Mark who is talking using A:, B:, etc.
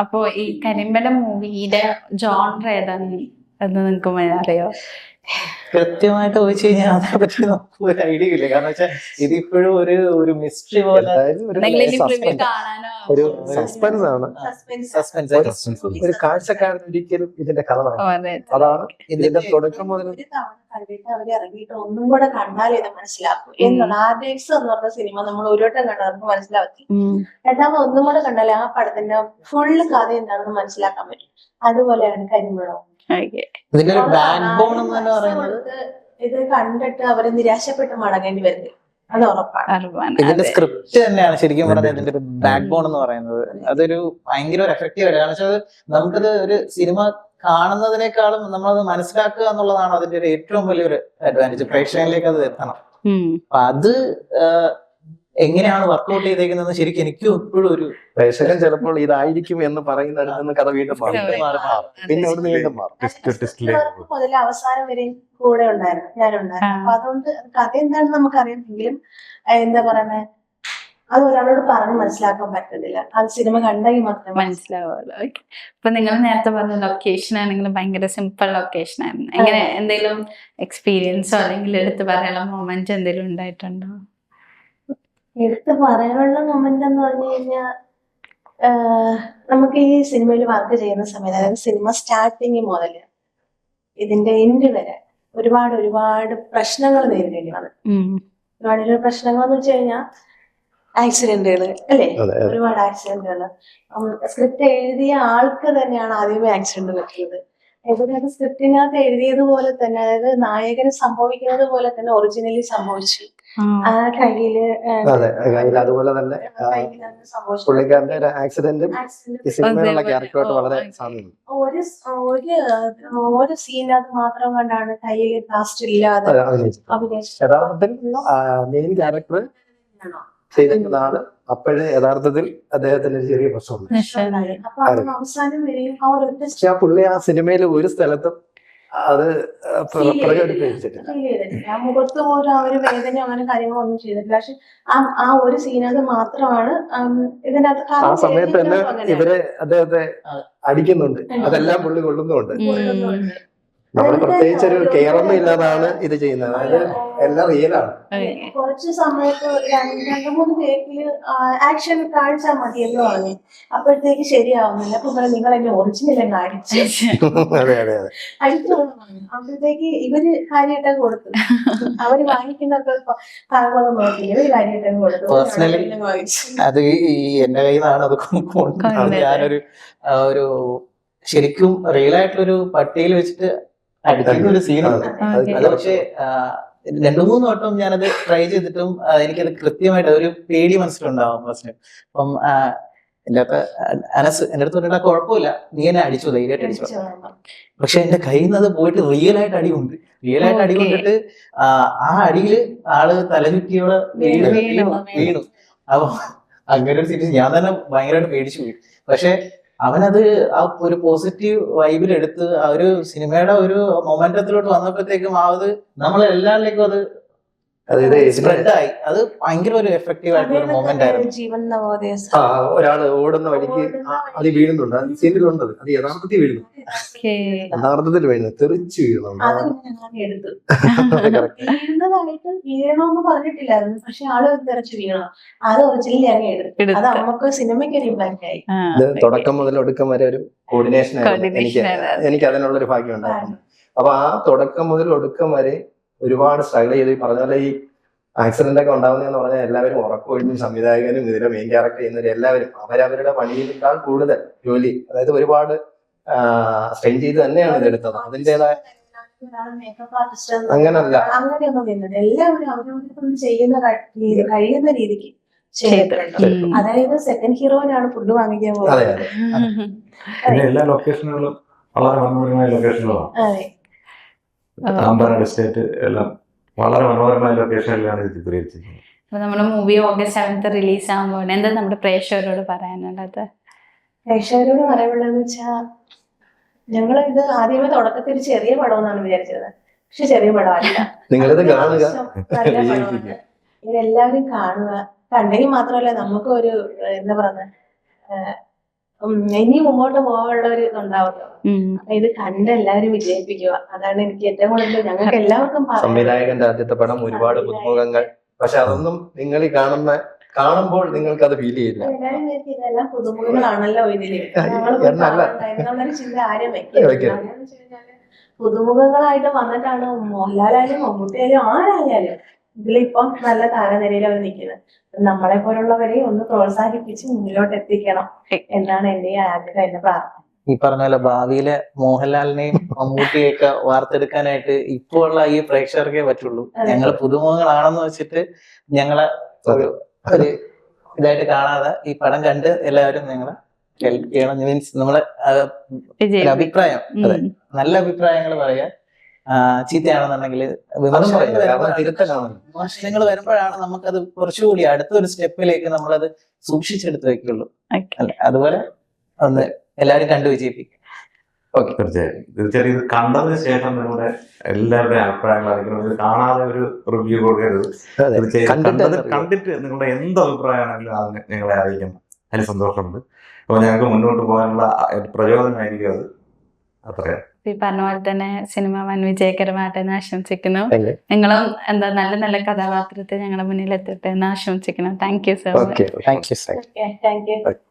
A: അപ്പൊ ഈ കരിമ്പട മൂവിയുടെ ജോൺറ ഏതാണ് എന്ന് നിങ്ങൾക്ക് അറിയോ?
B: കൃത്യമായിട്ട് ചോദിച്ചു കഴിഞ്ഞാൽ അതിനെ പറ്റി നമുക്ക് ഒരു ഐഡിയ ഇല്ല. കാരണം വെച്ചാൽ ഇതിപ്പോഴും ഒരു മിസ്റ്ററി പോലെ
C: ഒരു സസ്പെൻസ് ആണ്.
B: സസ്പെൻസ്
C: ഒരു കാഴ്ചക്കാരൻ ഒരിക്കലും ഇതിന്റെ കഥ അതാണ് ഇതിന്റെ തുടക്കം മുതൽ.
D: കണ്ടിട്ട് അവര് ഇറങ്ങിയിട്ട് ഒന്നും കൂടെ കണ്ടാൽ ഇത് മനസ്സിലാക്കും എന്നുള്ള ആർഡേഴ്സ് എന്ന് പറഞ്ഞ സിനിമ നമ്മൾ ഒരു വട്ടം കണ്ടാൽ നമുക്ക് മനസ്സിലാക്കി. രണ്ടാമത് ഒന്നും കൂടെ കണ്ടാൽ ആ പടത്തിന്റെ ഫുള്ള് കഥ എന്താണെന്ന് മനസ്സിലാക്കാൻ പറ്റും. അതുപോലെയാണ് കരിമ്പടവും.
B: ഇതിന്റെ ഒരു ബാക്ക് ബോൺ എന്ന് തന്നെ പറയുന്നത്
D: ഇത് കണ്ടിട്ട് അവര് നിരാശപ്പെട്ട് മടങ്ങേണ്ടി വരുന്നത് അത് ഉറപ്പാണ്.
B: ഇതിന്റെ സ്ക്രിപ്റ്റ് തന്നെയാണ് ശരിക്കും പറഞ്ഞാൽ ഇതിന്റെ ഒരു ബാക്ക് ബോൺ എന്ന് പറയുന്നത്. അതൊരു ഭയങ്കര ഒരു എഫക്റ്റീവ് ആയിട്ട്, കാരണം വെച്ചാൽ നമുക്കത് ഒരു സിനിമ കാണുന്നതിനേക്കാളും നമ്മളത് മനസ്സിലാക്കുക എന്നുള്ളതാണ് അതിന്റെ ഒരു ഏറ്റവും വലിയൊരു അഡ്വാൻറ്റേജ്. പ്രേക്ഷകരിലേക്ക് അത് എത്തണം. അപ്പൊ അത് എങ്ങനെയാണ് വർക്ക്ഔട്ട് ചെയ്തേക്കുന്നത് ശരിക്കും എനിക്കും ഇപ്പോഴും ഒരു
C: പ്രേക്ഷകൻ ചിലപ്പോൾ ഇതായിരിക്കും എന്ന് പറയുന്നിടത്തുനിന്ന് കഥ വീണ്ടും പിന്നെ അവിടെ വീണ്ടും
D: മുതൽ അവസാനം വരെയും കൂടെ ഉണ്ടായിരുന്നു, ഞാനുണ്ടായിരുന്നു. അപ്പൊ അതുകൊണ്ട് കഥ എന്താണെന്ന് നമുക്കറിയാമെങ്കിലും എന്താ പറയുന്നത്, അത് ഒരാളോട് പറഞ്ഞ് മനസ്സിലാക്കാൻ പറ്റുന്നില്ല. അത് സിനിമ കണ്ടെങ്കിൽ മാത്രമേ
A: മനസ്സിലാവുള്ളൂ. ഇപ്പൊ നിങ്ങൾ നേരത്തെ പറഞ്ഞ ലൊക്കേഷൻ ആണെങ്കിൽ ഭയങ്കര സിമ്പിൾ ലൊക്കേഷൻ ആയിരുന്നു. എങ്ങനെ എന്തെങ്കിലും എക്സ്പീരിയൻസോ അല്ലെങ്കിൽ എടുത്ത് പറയാനുള്ള മൊമെന്റ് എന്തെങ്കിലും ഉണ്ടായിട്ടുണ്ടോ?
D: എടുത്ത് പറയാനുള്ള മൊമെന്റ് എന്ന് പറഞ്ഞു കഴിഞ്ഞാൽ നമുക്ക് ഈ സിനിമയിൽ വർക്ക് ചെയ്യുന്ന സമയത്ത്, അതായത് സിനിമ സ്റ്റാർട്ടിങ് മുതൽ ഇതിന്റെ എൻഡ് വരെ ഒരുപാട് പ്രശ്നങ്ങൾ നേരിടേണ്ടി വന്നു. ഒരുപാട് പ്രശ്നങ്ങൾ എന്ന് വെച്ച് കഴിഞ്ഞാൽ ആക്സിഡന്റുകൾ അല്ലേ, ഒരുപാട് ആക്സിഡന്റുകൾ. സ്ക്രിപ്റ്റ് എഴുതിയ ആൾക്ക് തന്നെയാണ് ആദ്യമേ ആക്സിഡന്റ് പറ്റിയത്. എവിടെ അത് സ്ക്രിപ്റ്റിനകത്ത് എഴുതിയതുപോലെ തന്നെ, അതായത് നായകന് സംഭവിക്കുന്നത് പോലെ തന്നെ ഒറിജിനലി സംഭവിച്ചു. ആ കയ്യില്
C: അതുപോലെ തന്നെ പുള്ളിക്കാരന്റെ ആക്സിഡന്റും സിനിമയിലുള്ള ക്യാരക്ടറായിട്ട് വളരെ സാമ്യമുണ്ട്.
D: ഒരു സീനകത്ത് മാത്രം കണ്ടാണ് കയ്യിൽ പ്ലാസ്റ്റർ ഇല്ലാതെ അഭിനയിച്ചത്.
C: യഥാർത്ഥത്തിൽ മെയിൻ ക്യാരക്ടർ ചെയ്തിരുന്ന ആള് അപ്പോഴേ യഥാർത്ഥത്തിൽ അദ്ദേഹത്തിന് ചെറിയ പ്രശ്നമുണ്ട്. പക്ഷെ ആ പുള്ളി ആ സിനിമയിൽ ഒരു സ്ഥലത്തും അത് പ്രകടിപ്പിച്ചിട്ടില്ല.
D: മുഖത്ത് പോലും ആ ഒരു വേദന അങ്ങനെ കാര്യങ്ങളൊന്നും ചെയ്തിട്ടില്ല. പക്ഷെ ആ ഒരു സീനകത്ത് മാത്രമാണ് ഇതിനകത്ത്
C: ആ സമയത്ത് തന്നെ ഇവരെ അദ്ദേഹത്തെ അടിക്കുന്നുണ്ട്, അതെല്ലാം പുള്ളി കൊള്ളുന്നുണ്ട്. നമ്മൾ പ്രത്യേകിച്ച് ഒരു കെയറൊന്നും ഇല്ലാതാണ് ഇത് ചെയ്യുന്നത്. അതായത് എല്ലാം റിയലാണ്.
D: കുറച്ച് സമയത്ത് 2-3 ടേക്കില് ആക്ഷൻ കാണിച്ചാൽ മതി എന്ന് പറഞ്ഞു. അപ്പോഴത്തേക്ക് ശരിയാവുന്നില്ല. അപ്പൊ നിങ്ങൾ എന്നെ ഒറിജിനൽ കാണിച്ചു അടിച്ചു. അപ്പോഴത്തേക്ക് ഇവര് കാര്യമായിട്ടൊക്കെ കൊടുത്തു. അവര് വാങ്ങിക്കുന്നൊക്കെ ഭാഗമൊന്നും നോക്കില്ല, ഇവര് കാര്യമായിട്ടൊക്കെ കൊടുത്തു.
B: അത് ഈ എന്റെ കയ്യിൽ നിന്നാണ് ഞാനൊരു ശരിക്കും റിയൽ ആയിട്ടുള്ളൊരു പട്ടിയിൽ വെച്ചിട്ട് അടിക്കുന്ന ഒരു സീനുണ്ട്. അത് പക്ഷെ 2-3 വട്ടം ഞാനത് ട്രൈ ചെയ്തിട്ടും എനിക്കത് കൃത്യമായിട്ട് ഒരു പേടി മനസ്സിലുണ്ടാവും ഫസ്റ്റ്. അപ്പം എന്റെ അനസ് എന്റെ അടുത്ത് പറഞ്ഞാൽ കുഴപ്പമില്ല, നീ എന്നെ അടിച്ചു, ധൈര്യമായിട്ട് അടിച്ചു. പക്ഷെ എന്റെ കയ്യിൽ നിന്ന് അത് പോയിട്ട് റിയൽ ആയിട്ട് അടി കൊണ്ടിട്ട് ആ അടിയില് ആള് തലചുറ്റിയോടെ വീണു. അപ്പൊ അങ്ങനെ ഒരു സിറ്റുവേഷൻ ഞാൻ തന്നെ ഭയങ്കരമായിട്ട് പേടിച്ചു പോയി. പക്ഷെ അവനത് ആ ഒരു പോസിറ്റീവ് വൈബിൽ എടുത്ത് ആ ഒരു സിനിമയുടെ ഒരു മൊമെന്റത്തിലോട്ട് വന്നപ്പോഴത്തേക്കും അത് നമ്മളെല്ലാരിലേക്കും അത് സ്പ്രെഡായി. അത് ഭയങ്കര ഒരു എഫക്റ്റീവ് ആയിട്ടുള്ള ഒരു മൊമെന്റ് ആയിരുന്നു.
C: ഒരാള് ഓടുന്ന വഴിക്ക് അത് വീഴുന്നുണ്ട്, അത് സീനിലുണ്ട്. അത് യഥാർത്ഥത്തിൽ വീഴുന്നു, യഥാർത്ഥത്തിൽ വീഴുന്നു, തെറിച്ച് വീഴുന്നുണ്ട്.
D: വീഴണമെന്ന് പറഞ്ഞിട്ടില്ലായിരുന്നു, പക്ഷെ ആള് തെറിച്ച് വീഴണം. അത് ഒറിജിനലി അങ്ങ് എടുത്തു. അത് നമുക്ക് സിനിമയ്ക്ക് ഒരു ഇമ്പാക്ട് ആയി.
C: തുടക്കം മുതൽ ഒടുക്കം വരെ ഒരു കോർഡിനേഷൻ എനിക്ക് അതിനുള്ളൊരു ഭാഗ്യം ഉണ്ടായിരുന്നു. അപ്പൊ ആ തുടക്കം മുതൽ ഒടുക്കം വരെ ഒരുപാട് സ്ട്രഗിൾ ചെയ്ത്, പറഞ്ഞ പോലെ ഈ ആക്സിഡന്റ് ഒക്കെ ഉണ്ടാവുന്നതെന്ന് പറഞ്ഞാൽ എല്ലാവരും ഉറക്കമൊഴിഞ്ഞും സംവിധായകനും ഇതിലെ മെയിൻ ക്യാരക്ടർ ചെയ്യുന്നവരും എല്ലാവരും അവരവരുടെ പണിയേക്കാൾ കൂടുതൽ ജോലി, അതായത് ഒരുപാട് സ്ട്രെയിൻ ചെയ്ത് തന്നെയാണ് ഇത് എടുത്തത്. അതിൻ്റെതായ അങ്ങനല്ല,
D: അങ്ങനെയൊന്നും ചെയ്യുന്നുണ്ട്. എല്ലാവരും അവരവരെ ചെയ്യുന്ന കഴിയുന്ന രീതിക്ക് ചെയ്തിട്ടുണ്ട്. അതായത് സെക്കൻഡ് ഹീറോയിനാണ് ഫുഡ് വാങ്ങിക്കാൻ പോകുന്നത്.
E: എല്ലാ ലൊക്കേഷനുകളും വളരെ മനോഹരമായ ലൊക്കേഷനുകളാണ്. അമ്പനാട് എസ്റ്റേറ്റ് എല്ലാം വളരെ മനോഹരമായ ലൊക്കേഷനിലാണ് ഇത് ചിത്രീകരിച്ചിരിക്കുന്നത്.
A: അപ്പൊ നമ്മുടെ മൂവി August 7th റിലീസ് ആകുമ്പോൾ എന്താ നമ്മുടെ പ്രേക്ഷകരോട് പറയാനുള്ളത്?
D: പ്രേക്ഷകരോട് പറയാനുള്ളതെന്ന് വെച്ചാൽ, ഞങ്ങൾ ഇത് ആദ്യമേ തുടക്കത്തിൽ ചെറിയ പടമെന്നാണ് വിചാരിച്ചത്. പക്ഷെ ചെറിയ പടമല്ല,
C: നിങ്ങളിത് കാണുക,
D: നല്ല പടമാണ്. ഇതെല്ലാവരും കാണുക. കണ്ടെങ്കിൽ മാത്രമല്ല നമുക്ക് ഒരു എന്താ പറയുക, ഇനി മുമ്പോട്ട് പോകാനുള്ള ഒരു ഇതുണ്ടാവുമല്ലോ.
A: ഉം.
D: അപ്പൊ ഇത് കണ്ട് എല്ലാവരും വിജയിപ്പിക്കുക, അതാണ് എനിക്ക് ഏറ്റവും കൂടുതൽ ഞങ്ങൾക്ക് എല്ലാവർക്കും പറയാനുള്ളത്.
C: സംവിധായകന്റെ ആദ്യത്തെ പടം ഒരുപാട് പുതുമുഖങ്ങൾ, പക്ഷെ അതൊന്നും നിങ്ങൾ ഈ കാണുമ്പോൾ നിങ്ങൾക്ക് അത് ഫീൽ ചെയ്യില്ല.
D: എല്ലാവരും വിചാരിക്കും ഇതെല്ലാം പുതുമുഖങ്ങളാണല്ലോ ഇതില്
C: എന്നല്ല.
D: എന്നുള്ളൊരു ചിന്ത ആരും വെക്കരുത്. പുതുമുഖങ്ങളായിട്ട് വന്നിട്ടാണ് മോഹൻലാലായാലും മമ്മൂട്ടിയായാലും ആരായാലും ഇതിലിപ്പം നല്ല താരനിരയിൽ അവർ നിൽക്കുന്നത്. നമ്മളെ പോലുള്ളവരെ ഒന്ന് പ്രോത്സാഹിപ്പിച്ച് മുന്നിലോട്ട് എത്തിക്കണം എന്നാണ് എന്റെ ആഗ്രഹം, എന്റെ പ്രാർത്ഥന.
B: ഈ പറഞ്ഞ പോലെ ഭാവിയിലെ മോഹൻലാലിനെയും മമ്മൂട്ടിയൊക്കെ വാർത്തെടുക്കാനായിട്ട് ഇപ്പോൾ ഉള്ള ഈ പ്രേക്ഷകർക്കേ പറ്റുള്ളൂ. ഞങ്ങള് പുതുമുഖങ്ങളാണെന്ന് വെച്ചിട്ട് ഞങ്ങളെ ഒരു ഇതായിട്ട് കാണാതെ ഈ പടം കണ്ട് എല്ലാവരും ഞങ്ങളെ ഹെൽപ്പ് ചെയ്യണം. മീൻസ് നമ്മളെ അഭിപ്രായം, അതെ, നല്ല അഭിപ്രായങ്ങൾ പറയാ. ചീത്തയാണെന്നുണ്ടെങ്കിൽ വിമർശനങ്ങൾ വരുമ്പോഴാണ് നമുക്കത് കുറച്ചുകൂടി അടുത്തൊരു സ്റ്റെപ്പിലേക്ക് നമ്മളത് സൂക്ഷിച്ചെടുത്ത് വെക്കുള്ളൂ. അല്ലെ? അതുപോലെ ഒന്ന് എല്ലാവരും കണ്ടു വിജയിപ്പിക്കും.
E: തീർച്ചയായും ഇത് കണ്ടതിന് ശേഷം നിങ്ങളുടെ എല്ലാവരുടെയും അഭിപ്രായങ്ങൾ അറിയിക്കണം. ഇത് കാണാതെ ഒരു റിവ്യൂ കൊടുക്കരുത്. കണ്ടിട്ട് നിങ്ങളുടെ എന്ത് അഭിപ്രായമാണെങ്കിലും അത് ഞങ്ങളെ അറിയിക്കണം. അതിന് സന്തോഷമുണ്ട്. അപ്പൊ ഞങ്ങൾക്ക് മുന്നോട്ട് പോകാനുള്ള പ്രചോദനമായിരിക്കും അത്. അത്രയാണ്.
A: ഈ പറഞ്ഞ പോലെ തന്നെ സിനിമ വൻ വിജയകരമായിട്ട് എന്ന് ആശംസിക്കുന്നു. നിങ്ങളും എന്താ നല്ല നല്ല കഥാപാത്രത്തെ ഞങ്ങളുടെ മുന്നിൽ എത്തട്ടെ എന്ന് ആശംസിക്കുന്നു. Thank you so much.
B: Thank you.